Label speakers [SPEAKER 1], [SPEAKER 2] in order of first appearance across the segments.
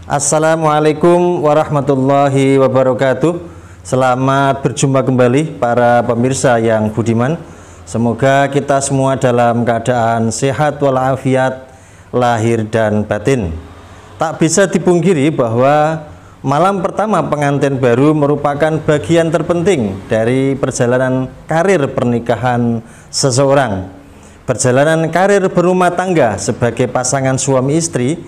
[SPEAKER 1] Assalamualaikum warahmatullahi wabarakatuh. Selamat berjumpa kembali para pemirsa yang budiman. Semoga kita semua dalam keadaan sehat walafiat lahir dan batin. Tak bisa dipungkiri bahwa malam pertama pengantin baru merupakan bagian terpenting dari perjalanan karir pernikahan seseorang. Perjalanan karir berumah tangga sebagai pasangan suami istri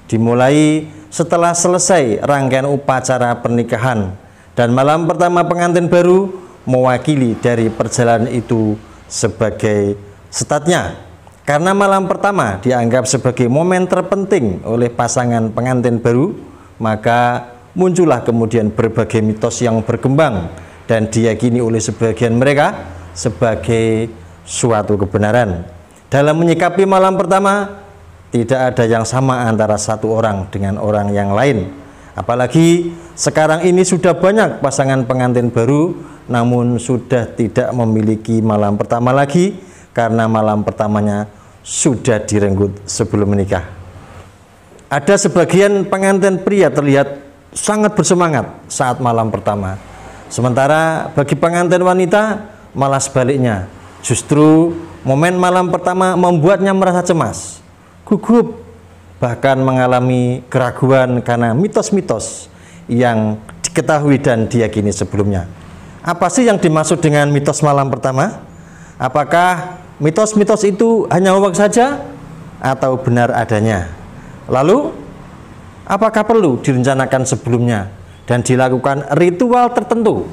[SPEAKER 1] dimulai setelah selesai rangkaian upacara pernikahan, dan malam pertama pengantin baru mewakili dari perjalanan itu sebagai startnya. Karena malam pertama dianggap sebagai momen terpenting oleh pasangan pengantin baru, maka muncullah kemudian berbagai mitos yang berkembang dan diyakini oleh sebagian mereka sebagai suatu kebenaran. Dalam menyikapi malam pertama, tidak ada yang sama antara satu orang dengan orang yang lain. Apalagi sekarang ini sudah banyak pasangan pengantin baru namun sudah tidak memiliki malam pertama lagi karena malam pertamanya sudah direnggut sebelum menikah. Ada sebagian pengantin pria terlihat sangat bersemangat saat malam pertama. Sementara bagi pengantin wanita malah sebaliknya. Justru momen malam pertama membuatnya merasa cemas, gugup, bahkan mengalami keraguan karena mitos-mitos yang diketahui dan diyakini sebelumnya. Apa sih yang dimaksud dengan mitos malam pertama? Apakah mitos-mitos itu hanya hoax saja atau benar adanya? Lalu, apakah perlu direncanakan sebelumnya dan dilakukan ritual tertentu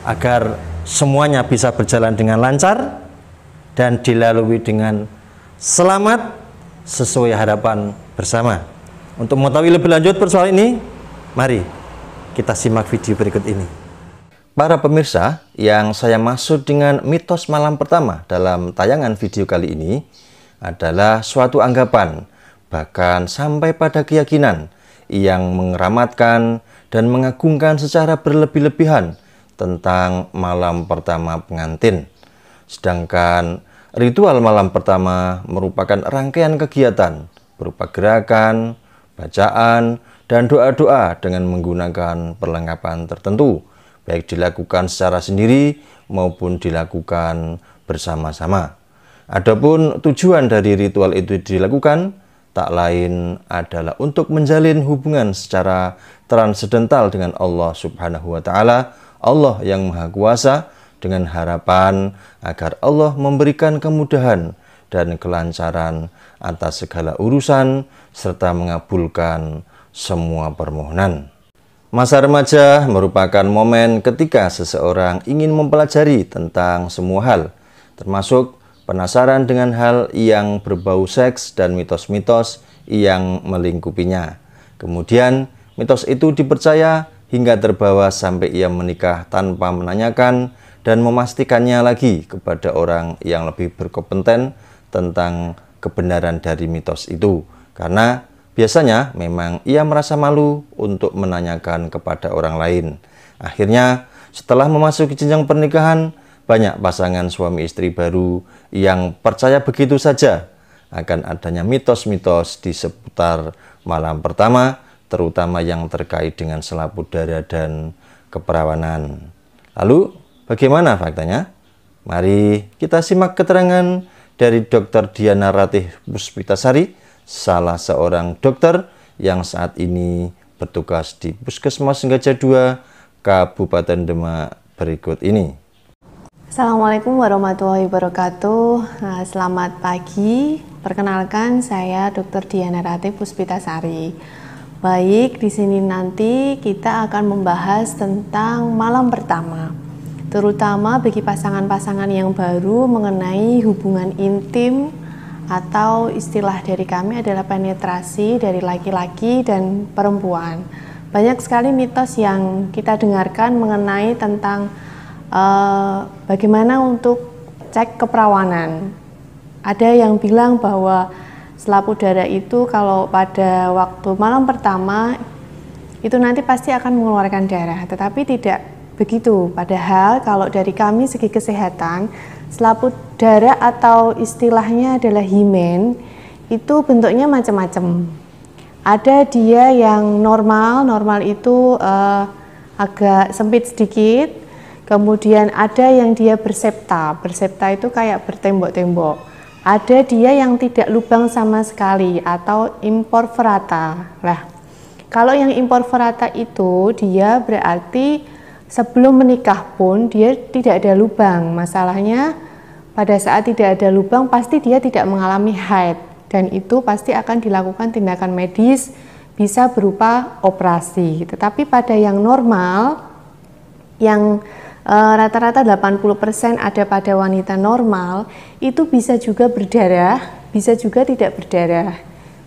[SPEAKER 1] agar semuanya bisa berjalan dengan lancar dan dilalui dengan selamat sesuai harapan bersama? Untuk mengetahui lebih lanjut persoalan ini, mari kita simak video berikut ini. Para pemirsa, yang saya maksud dengan mitos malam pertama dalam tayangan video kali ini adalah suatu anggapan, bahkan sampai pada keyakinan yang mengeramatkan dan mengagungkan secara berlebih-lebihan tentang malam pertama pengantin. Sedangkan ritual malam pertama merupakan rangkaian kegiatan berupa gerakan, bacaan, dan doa-doa dengan menggunakan perlengkapan tertentu, baik dilakukan secara sendiri maupun dilakukan bersama-sama. Adapun tujuan dari ritual itu dilakukan tak lain adalah untuk menjalin hubungan secara transendental dengan Allah Subhanahu wa Ta'ala, Allah yang Maha Kuasa, dengan harapan agar Allah memberikan kemudahan dan kelancaran atas segala urusan serta mengabulkan semua permohonan. Masa remaja merupakan momen ketika seseorang ingin mempelajari tentang semua hal, termasuk penasaran dengan hal yang berbau seks dan mitos-mitos yang melingkupinya. Kemudian mitos itu dipercaya hingga terbawa sampai ia menikah tanpa menanyakan dan memastikannya lagi kepada orang yang lebih berkompeten tentang kebenaran dari mitos itu. Karena biasanya memang ia merasa malu untuk menanyakan kepada orang lain. Akhirnya setelah memasuki jenjang pernikahan, banyak pasangan suami istri baru yang percaya begitu saja akan adanya mitos-mitos di seputar malam pertama, terutama yang terkait dengan selap udara dan keperawanan. Lalu, bagaimana faktanya? Mari kita simak keterangan dari Dr. Diana Ratih Puspitasari, salah seorang dokter yang saat ini bertugas di Puskesmas Gajah 2, Kabupaten Demak berikut ini.
[SPEAKER 2] Assalamualaikum warahmatullahi wabarakatuh. Selamat pagi. Perkenalkan, saya Dr. Diana Ratih Puspitasari. Baik, di sini nanti kita akan membahas tentang malam pertama, terutama bagi pasangan-pasangan yang baru mengenai hubungan intim, atau istilah dari kami adalah penetrasi dari laki-laki dan perempuan. Banyak sekali mitos yang kita dengarkan mengenai tentang bagaimana untuk cek keperawanan. Ada yang bilang bahwa selap udara itu kalau pada waktu malam pertama itu nanti pasti akan mengeluarkan darah, tetapi tidak begitu. Padahal kalau dari kami segi kesehatan, selaput darah atau istilahnya adalah himen, itu bentuknya macam-macam. Ada dia yang normal itu agak sempit sedikit, kemudian ada yang dia bersepta itu kayak bertembok-tembok. Ada dia yang tidak lubang sama sekali atau imperforata. Nah, kalau yang imperforata itu dia berarti sebelum menikah pun dia tidak ada lubang. Masalahnya pada saat tidak ada lubang pasti dia tidak mengalami haid, dan itu pasti akan dilakukan tindakan medis, bisa berupa operasi. Tetapi pada yang normal, yang rata-rata 80% ada pada wanita normal, itu bisa juga berdarah, bisa juga tidak berdarah,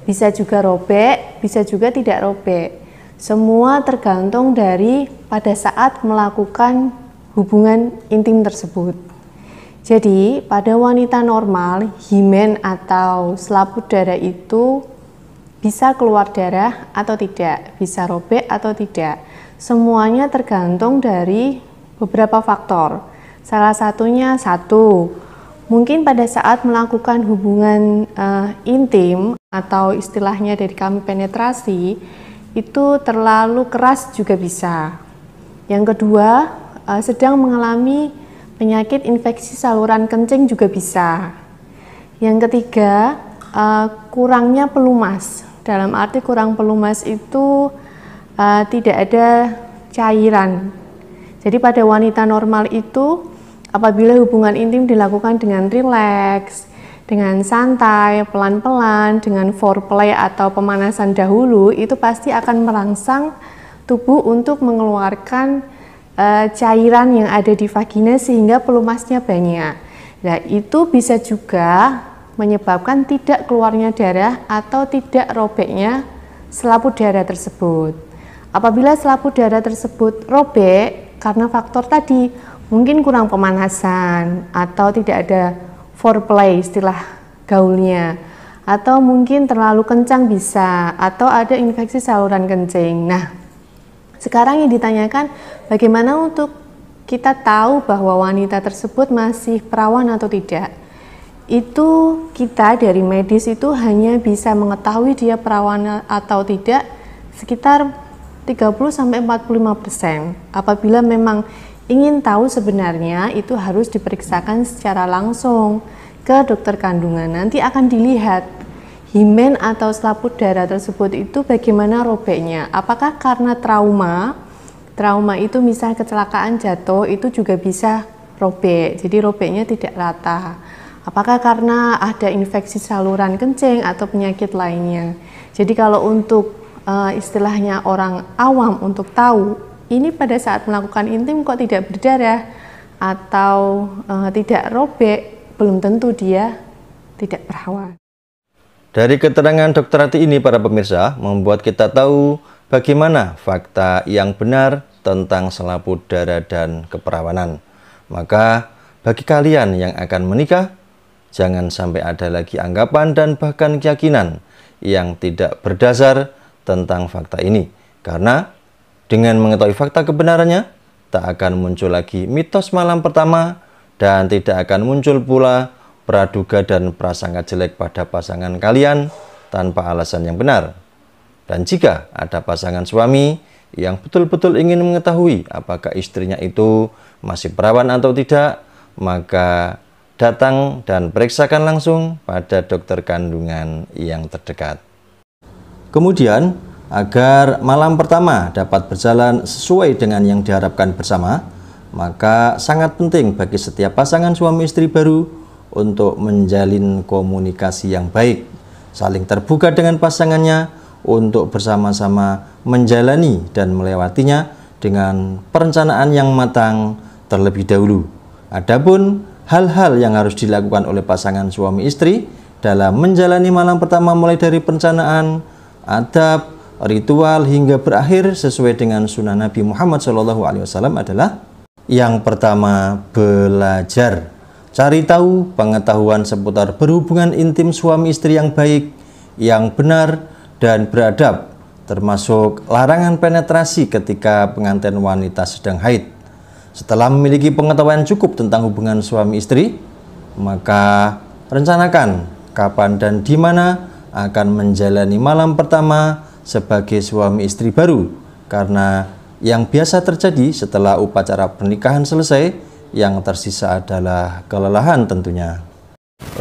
[SPEAKER 2] bisa juga robek, bisa juga tidak robek. Semua tergantung dari pada saat melakukan hubungan intim tersebut. Jadi pada wanita normal, himen atau selaput darah itu bisa keluar darah atau tidak, bisa robek atau tidak. Semuanya tergantung dari beberapa faktor. Salah satunya mungkin pada saat melakukan hubungan intim atau istilahnya dari kami penetrasi, itu terlalu keras juga bisa. Yang kedua, sedang mengalami penyakit infeksi saluran kencing juga bisa. Yang ketiga, kurangnya pelumas. Dalam arti kurang pelumas itu tidak ada cairan. Jadi pada wanita normal itu apabila hubungan intim dilakukan dengan rileks, dengan santai, pelan-pelan, dengan foreplay atau pemanasan dahulu, itu pasti akan merangsang tubuh untuk mengeluarkan cairan yang ada di vagina sehingga pelumasnya banyak. Nah, itu bisa juga menyebabkan tidak keluarnya darah atau tidak robeknya selaput darah tersebut. Apabila selaput darah tersebut robek karena faktor tadi, mungkin kurang pemanasan atau tidak ada foreplay istilah gaulnya, atau mungkin terlalu kencang bisa, atau ada infeksi saluran kencing. Nah, sekarang yang ditanyakan bagaimana untuk kita tahu bahwa wanita tersebut masih perawan atau tidak. Itu kita dari medis itu hanya bisa mengetahui dia perawan atau tidak sekitar 30-45%. Apabila memang ingin tahu sebenarnya, itu harus diperiksakan secara langsung ke dokter kandungan. Nanti akan dilihat himen atau selaput darah tersebut itu bagaimana robeknya. Apakah karena trauma itu misal kecelakaan jatuh, itu juga bisa robek, jadi robeknya tidak rata. Apakah karena ada infeksi saluran kencing atau penyakit lainnya. Jadi kalau untuk istilahnya orang awam untuk tahu, ini pada saat melakukan intim kok tidak berdarah atau tidak robek, belum tentu dia tidak perawan.
[SPEAKER 1] Dari keterangan Dr. Rati ini, para pemirsa, membuat kita tahu bagaimana fakta yang benar tentang selaput darah dan keperawanan. Maka bagi kalian yang akan menikah, jangan sampai ada lagi anggapan dan bahkan keyakinan yang tidak berdasar tentang fakta ini. Karena dengan mengetahui fakta kebenarannya, tak akan muncul lagi mitos malam pertama dan tidak akan muncul pula praduga dan prasangka jelek pada pasangan kalian tanpa alasan yang benar. Dan jika ada pasangan suami yang betul-betul ingin mengetahui apakah istrinya itu masih perawan atau tidak, maka datang dan periksakan langsung pada dokter kandungan yang terdekat. Kemudian, agar malam pertama dapat berjalan sesuai dengan yang diharapkan bersama, maka sangat penting bagi setiap pasangan suami istri baru untuk menjalin komunikasi yang baik, saling terbuka dengan pasangannya untuk bersama-sama menjalani dan melewatinya dengan perencanaan yang matang terlebih dahulu. Adapun hal-hal yang harus dilakukan oleh pasangan suami istri dalam menjalani malam pertama mulai dari perencanaan, adab, ritual hingga berakhir sesuai dengan sunnah Nabi Muhammad SAW adalah: yang pertama, belajar. Cari tahu pengetahuan seputar berhubungan intim suami istri yang baik, yang benar, dan beradab, termasuk larangan penetrasi ketika pengantin wanita sedang haid. Setelah memiliki pengetahuan cukup tentang hubungan suami istri, maka rencanakan kapan dan di mana akan menjalani malam pertama sebagai suami istri baru, karena yang biasa terjadi setelah upacara pernikahan selesai, yang tersisa adalah kelelahan tentunya.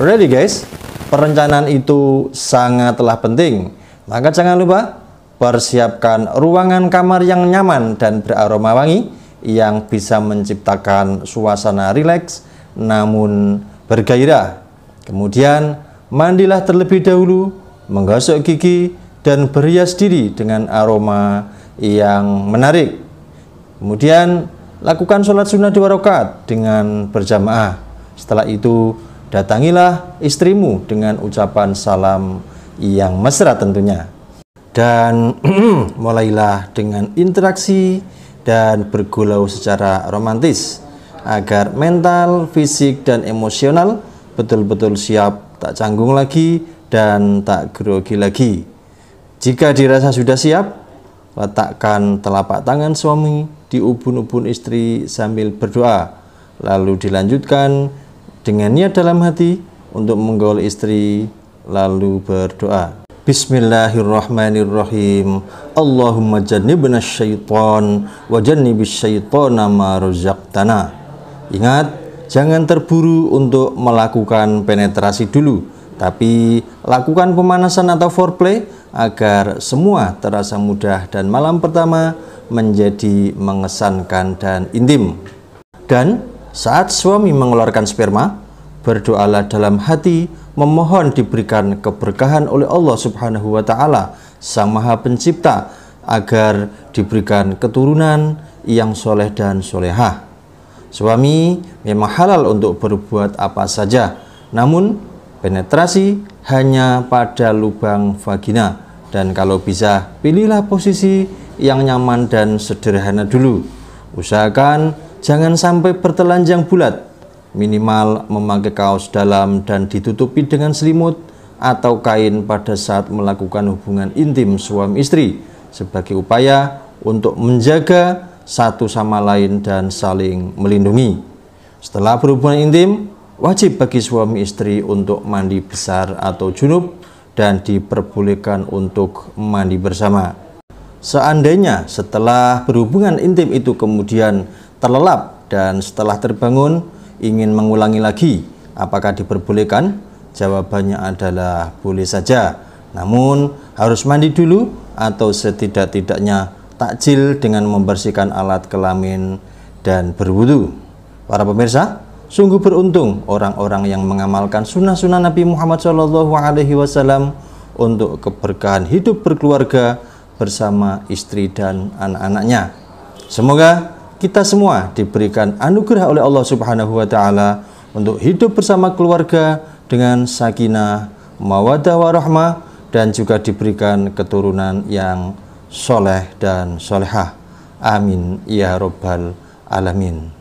[SPEAKER 1] Ready guys? Perencanaan itu sangatlah penting, maka jangan lupa persiapkan ruangan kamar yang nyaman dan beraroma wangi yang bisa menciptakan suasana rileks namun bergairah. Kemudian mandilah terlebih dahulu, menggosok gigi dan berhias diri dengan aroma yang menarik. Kemudian lakukan sholat sunnah 2 rakaat dengan berjamaah. Setelah itu datangilah istrimu dengan ucapan salam yang mesra tentunya. Dan mulailah dengan interaksi dan bergulau secara romantis agar mental, fisik, dan emosional betul-betul siap, tak canggung lagi dan tak grogi lagi. Jika dirasa sudah siap, letakkan telapak tangan suami di ubun-ubun istri sambil berdoa, lalu dilanjutkan dengan niat dalam hati untuk menggaul istri, lalu berdoa. Bismillahirrahmanirrahim. Allahumma jannibna syaitan wa jannibis syaitana ma razaqtana. Ingat, jangan terburu untuk melakukan penetrasi dulu, tapi lakukan pemanasan atau foreplay agar semua terasa mudah dan malam pertama menjadi mengesankan dan intim. Dan saat suami mengeluarkan sperma, berdoalah dalam hati memohon diberikan keberkahan oleh Allah Subhanahu wa Ta'ala, Sang Maha Pencipta, agar diberikan keturunan yang soleh dan solehah. Suami memang halal untuk berbuat apa saja, namun penetrasi hanya pada lubang vagina, dan kalau bisa pilihlah posisi yang nyaman dan sederhana dulu. Usahakan jangan sampai bertelanjang bulat, minimal memakai kaos dalam dan ditutupi dengan selimut atau kain pada saat melakukan hubungan intim suami istri, sebagai upaya untuk menjaga satu sama lain dan saling melindungi. Setelah berhubungan intim, wajib bagi suami istri untuk mandi besar atau junub dan diperbolehkan untuk mandi bersama. Seandainya setelah berhubungan intim itu kemudian terlelap dan setelah terbangun ingin mengulangi lagi, apakah diperbolehkan? Jawabannya adalah boleh saja, namun harus mandi dulu atau setidak-tidaknya takjil dengan membersihkan alat kelamin dan berwudu. Para pemirsa, sungguh beruntung orang-orang yang mengamalkan sunnah-sunnah Nabi Muhammad SAW untuk keberkahan hidup berkeluarga bersama istri dan anak-anaknya. Semoga kita semua diberikan anugerah oleh Allah Subhanahu wa Ta'ala untuk hidup bersama keluarga dengan sakinah, mawaddah warahmah, dan juga diberikan keturunan yang soleh dan solehah. Amin ya rabbal alamin.